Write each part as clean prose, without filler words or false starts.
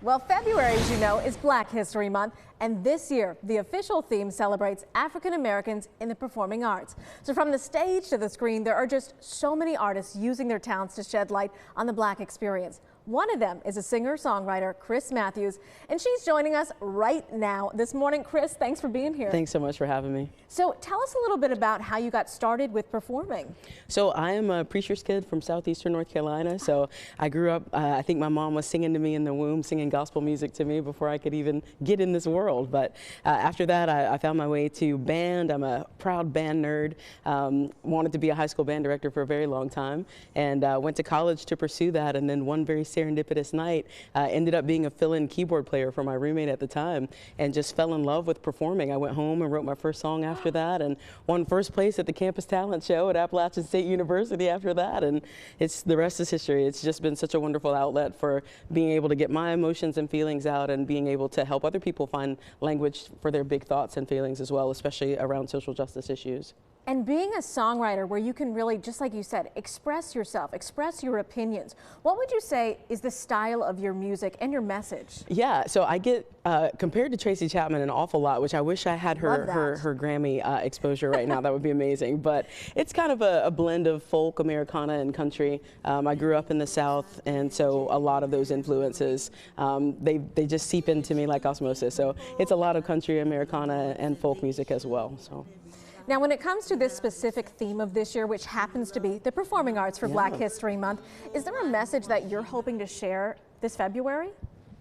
Well, February, as you know, is Black History Month, and this year, the official theme celebrates African Americans in the performing arts. So from the stage to the screen, there are just so many artists using their talents to shed light on the Black experience. One of them is a singer-songwriter, Chris Matthews, and she's joining us right now this morning. Chris, thanks for being here. Thanks so much for having me. So tell us a little bit about how you got started with performing. So I am a preacher's kid from southeastern North Carolina. So I grew up, I think my mom was singing to me in the womb, singing gospel music to me before I could even get in this world. But after that, I found my way to band. I'm a proud band nerd. Wanted to be a high school band director for a very long time, and went to college to pursue that. And then one very serendipitous night, ended up being a fill-in keyboard player for my roommate at the time, and just fell in love with performing. I went home and wrote my first song after that, and won first place at the Campus Talent Show at Appalachian State University after that, and the rest is history. It's just been such a wonderful outlet for being able to get my emotions and feelings out, and being able to help other people find language for their big thoughts and feelings as well, especially around social justice issues. And being a songwriter where you can really, just like you said, express yourself, express your opinions, what would you say is the style of your music and your message? Yeah, so I get compared to Tracy Chapman an awful lot, which I wish I had her Grammy exposure right now. That would be amazing. But it's kind of a blend of folk, Americana, and country. I grew up in the South, and so a lot of those influences, they just seep into me like osmosis. So it's a lot of country, Americana, and folk music as well. So. Now, when it comes to this specific theme of this year, which happens to be the performing arts for Black History Month, is there a message that you're hoping to share this February?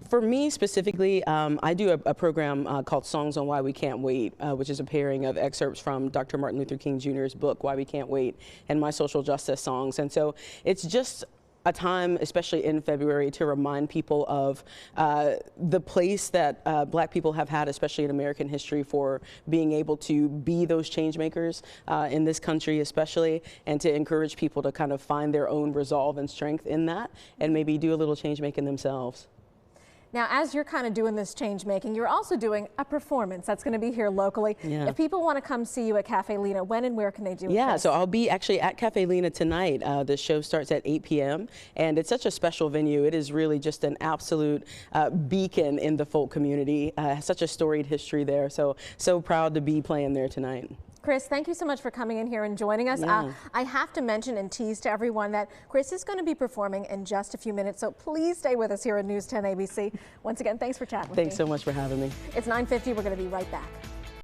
For me specifically, I do a program called Songs on Why We Can't Wait, which is a pairing of excerpts from Dr. Martin Luther King Jr.'s book, Why We Can't Wait, and my social justice songs. And so it's just a time, especially in February, to remind people of the place that Black people have had, especially in American history, for being able to be those change makers in this country especially, and to encourage people to kind of find their own resolve and strength in that, and maybe do a little change making themselves. Now, as you're kind of doing this change making, you're also doing a performance that's going to be here locally. Yeah. If people want to come see you at Cafe Lena, when and where can they do it? Yeah, so I'll be actually at Cafe Lena tonight. The show starts at 8 p.m. and it's such a special venue. It is really just an absolute beacon in the folk community. Such a storied history there. So proud to be playing there tonight. Chris, thank you so much for coming in here and joining us. Yeah. I have to mention and tease to everyone that Chris is going to be performing in just a few minutes, so please stay with us here at News 10 ABC. Once again, thanks for chatting with me. Thanks so much for having me. It's 9:50. We're going to be right back.